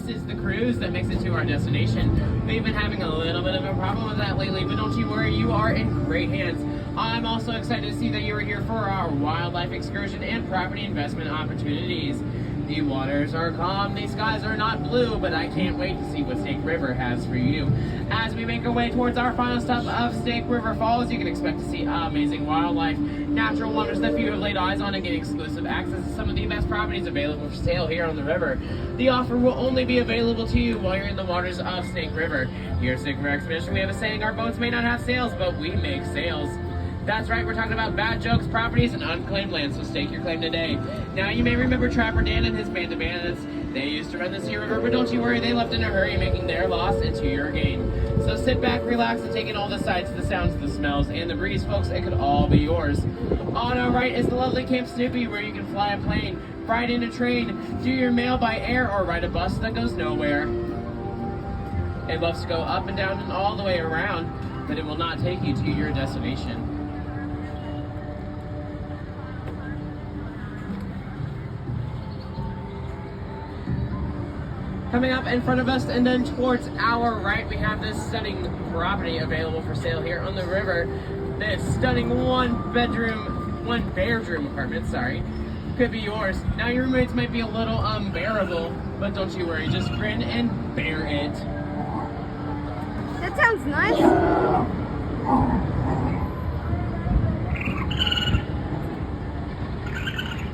this is the cruise that makes it to our destination. We've been having a little bit of a problem with that lately, but don't you worry, you are in great hands. I'm also excited to see that you are here for our wildlife excursion and property investment opportunities. The waters are calm, the skies are not blue, but I can't wait to see what Snake River has for you. As we make our way towards our final stop of Snake River Falls, you can expect to see amazing wildlife, natural wonders that few have laid eyes on, and get exclusive access to some of the best properties available for sale here on the river. The offer will only be available to you while you're in the waters of Snake River. Here at Snake River Expedition, we have a saying, our boats may not have sails, but we make sails. That's right, we're talking about bad jokes, properties, and unclaimed land, so stake your claim today. Now, you may remember Trapper Dan and his band of bandits. They used to run the Sea River, but don't you worry, they left in a hurry, making their loss into your gain. So sit back, relax, and take in all the sights, the sounds, the smells, and the breeze, folks. It could all be yours. On our right is the lovely Camp Snoopy, where you can fly a plane, ride in a train, do your mail by air, or ride a bus that goes nowhere. It loves to go up and down and all the way around, but it will not take you to your destination. Coming up in front of us and then towards our right, we have this stunning property available for sale here on the river. This stunning one bedroom apartment, could be yours. Now your roommates might be a little unbearable, but don't you worry, just grin and bear it. That sounds nice.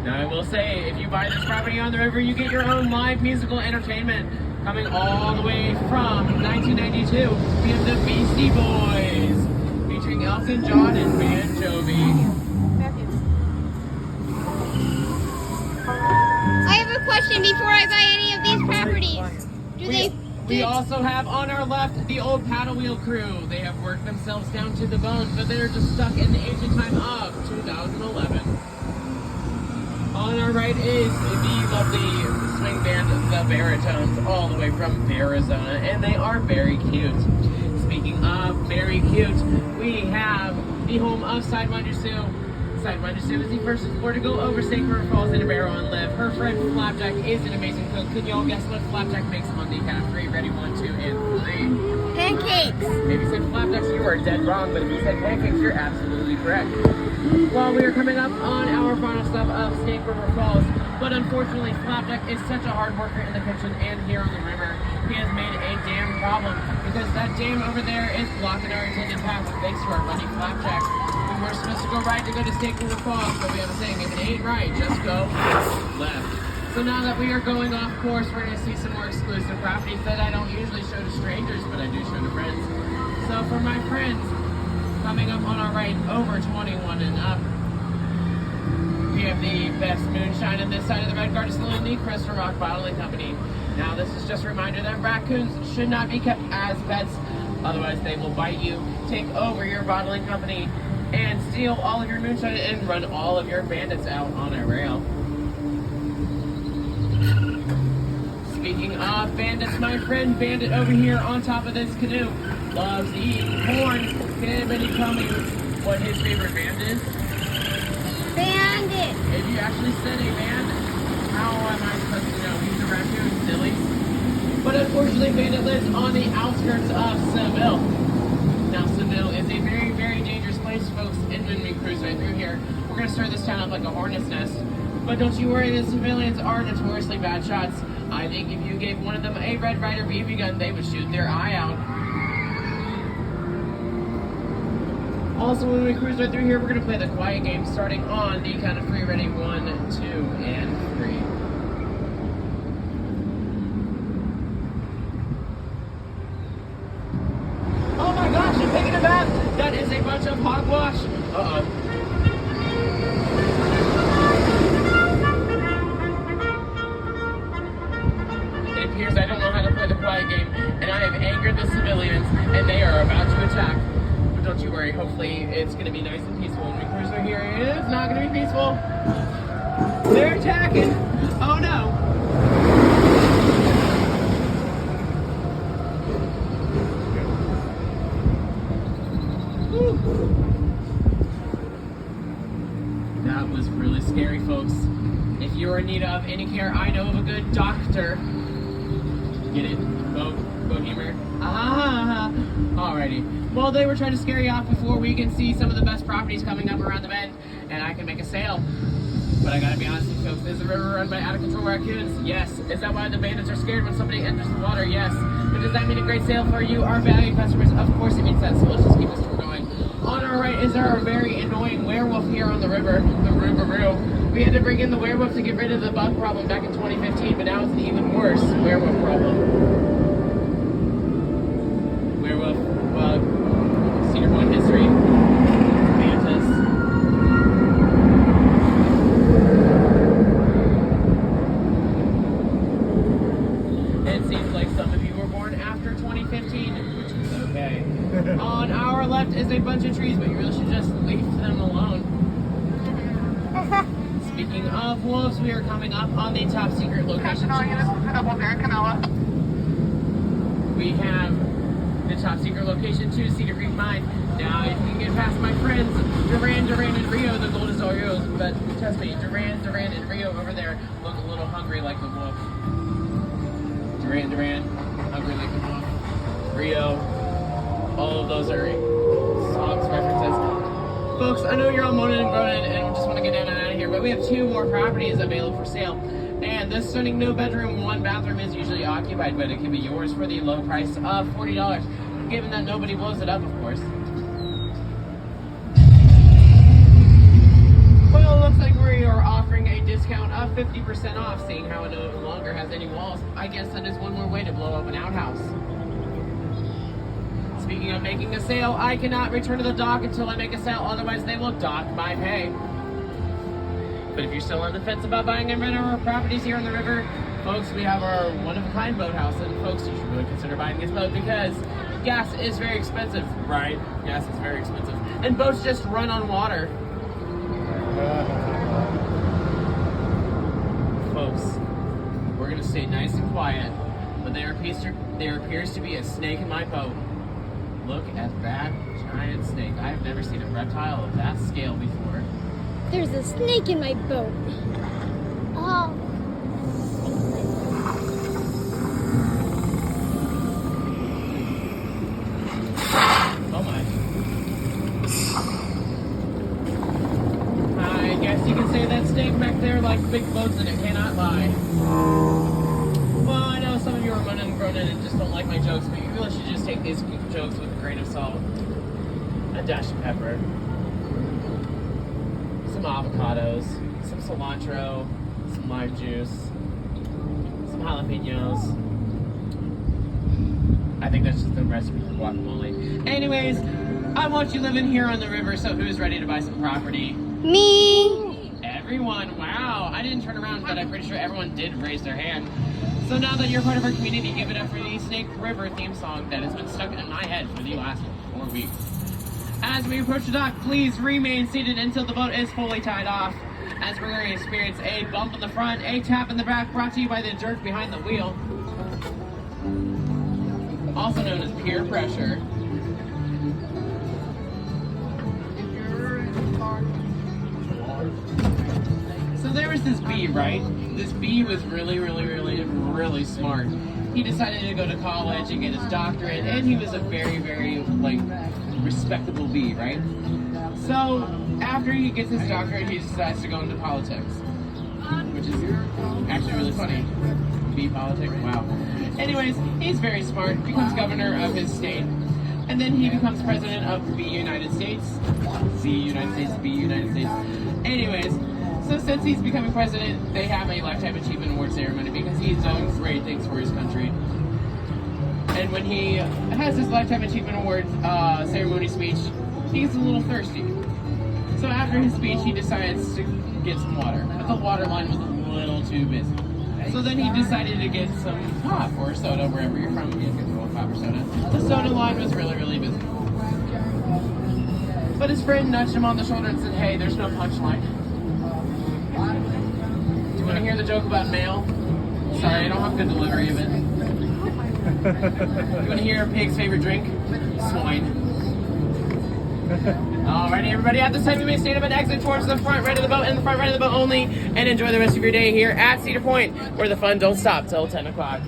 Now I will say, if you buy this property on the river, you get your own live musical entertainment. Coming all the way from 1992, we have the Beastie Boys, featuring Elton John and Bon Jovi. I have a question before I buy any of these properties. We also have on our left the old paddle wheel crew. They have worked themselves down to the bone, but they're just stuck in the ancient time of 2011. On our right is the lovely swing band, the Baritones, all the way from Arizona, and they are very cute. Speaking of very cute, we have the home of Sidewinder Sue. Sidewinder Sue is the first explorer to go over Snake River Falls in a barrel and live. Her friend Flapjack is an amazing cook. Can y'all guess what Flapjack makes on the count of three? Ready, 1, 2, and 3. Pancakes. If you said flapjacks, you are dead wrong, but if you said pancakes, you're absolutely correct. Well, we are coming up on our final stop of Snake River Falls, but unfortunately, Flapjack is such a hard worker in the kitchen and here on the river. He has made a damn problem because that dam over there is blocking our intended path thanks to our buddy Flapjack. We were supposed to go right to go to Snake River Falls, but we have a saying, if it ain't right, just go left. So now that we are going off course, we're going to see some more exclusive properties that I don't usually show to strangers, but I do show to friends. So for my friends, coming up on our right, over 21 and up, we have the best moonshine on this side of the Red Garden Saloon, the Crystal Rock Bottling Company. Now this is just a reminder that raccoons should not be kept as pets, otherwise they will bite you, take over your bottling company, and steal all of your moonshine and run all of your bandits out on a rail. Speaking of bandits, my friend Bandit over here on top of this canoe loves to eat corn. Can anybody tell me what his favorite band is? Bandit. If you actually said a band, how am I supposed to know? He's a raccoon, silly. But unfortunately, Bandit lives on the outskirts of Seville. Now, Seville is a very, very dangerous place, folks, and when we cruise right through here, we're going to stir this town up like a hornet's nest. But don't you worry, the civilians are notoriously bad shots. I think if you gave one of them a Red Ryder BB gun, they would shoot their eye out. Also, when we cruise right through here, we're going to play the quiet game starting on the count of 3. Ready, 1, 2, and 3. Oh my gosh, I'm taking a bath! That is a bunch of hogwash! Uh-oh. It appears I don't know how to play the quiet game, and I have angered the civilians, and they are about to attack. But don't you worry, hopefully it's going to be nice and peaceful when we cruise through here. It's not going to be peaceful. They're attacking! Oh no! That was really scary, folks. If you're in need of any care, I know of a good doctor. Get it? Boat humor? Ah, alrighty. Well, they were trying to scare you off before we can see some of the best properties coming up around the bend, and I can make a sale. But I gotta be honest with you folks, is the river run by out-of-control raccoons? Yes. Is that why the bandits are scared when somebody enters the water? Yes. But does that mean a great sale for you, our valued customers? Of course it means that, so let's just keep this tour going. On our right is our very annoying werewolf here on the river, the Roo-Baroo. We had to bring in the werewolf to get rid of the bug problem back in 2015, but now it's an even worse werewolf problem. Werewolf, bug, Cedar Point history, mantis. It seems like some of you were born after 2015, which is okay. On our left is a bunch of trees, but you really should just leave them alone. Speaking of wolves, we are coming up on the top secret location. We have the top secret location to Cedar Creek Mine. Now, if you can get past my friends, Duran, and Rio, the gold is all yours. But trust me, Duran, and Rio over there look a little hungry like the wolf. Duran, hungry like the wolf. Rio, all of those are songs references. Folks, I know you're all moaning and groaning and just want to get down and out of here, but we have 2 more properties available for sale. And this stunning no bedroom, 1 bathroom is usually occupied, but it can be yours for the low price of $40, given that nobody blows it up, of course. Well, it looks like we are offering a discount of 50% off, seeing how it no longer has any walls. I guess that is one more way to blow up an outhouse. Speaking of making a sale, I cannot return to the dock until I make a sale, otherwise they will dock my pay. But if you're still on the fence about buying and renting our properties here on the river, folks, we have our one-of-a-kind boathouse, and folks, you should really consider buying this boat because gas is very expensive, right? Gas is very expensive. And boats just run on water. Folks, we're gonna stay nice and quiet, but there appears to be a snake in my boat. Look at that giant snake. I've never seen a reptile of that scale before. There's a snake in my boat. Oh. Oh my. I guess you can say that snake back there like big boats and it cannot lie. Well, I know some of you are moaning and groaning and just don't like my jokes, but you really should just take these jokes with a grain of salt, a dash of pepper, some avocados, some cilantro, some lime juice, some jalapenos. I think that's just the recipe for guacamole. Anyways, I want you living here on the river, so who's ready to buy some property? Me. Everyone, wow. I didn't turn around, but I'm pretty sure everyone did raise their hand. So now that you're part of our community, give it up for the Snake River theme song that has been stuck in my head for the last 4 weeks. As we approach the dock, please remain seated until the boat is fully tied off, as we're going to experience a bump in the front, a tap in the back, brought to you by the jerk behind the wheel, also known as peer pressure. So there was this bee, right? This bee was really smart. He decided to go to college and get his doctorate, and he was a very, respectable bee, right? So after he gets his doctorate, he decides to go into politics, which is actually really funny. Bee politics, wow. Anyways, he's very smart, becomes governor of his state, and then he becomes president of the United States. C United States, B United States. Anyways, so since he's becoming president, they have a Lifetime Achievement Award ceremony because he's done great things for his country. And when he has his Lifetime Achievement Award ceremony speech, he's a little thirsty. So after his speech, he decides to get some water, but the water line was a little too busy. So then he decided to get some pop or soda, wherever you're from, you can get a pop or soda. The soda line was really busy. But his friend nudged him on the shoulder and said, "Hey, there's no punchline. Do you want to hear the joke about mail? Sorry, I don't have good delivery of it. You want to hear a pig's favorite drink? Swine." Alrighty, everybody, at this time you may stand up and exit towards the front right of the boat and the front right of the boat only, and enjoy the rest of your day here at Cedar Point, where the fun don't stop till 10 o'clock.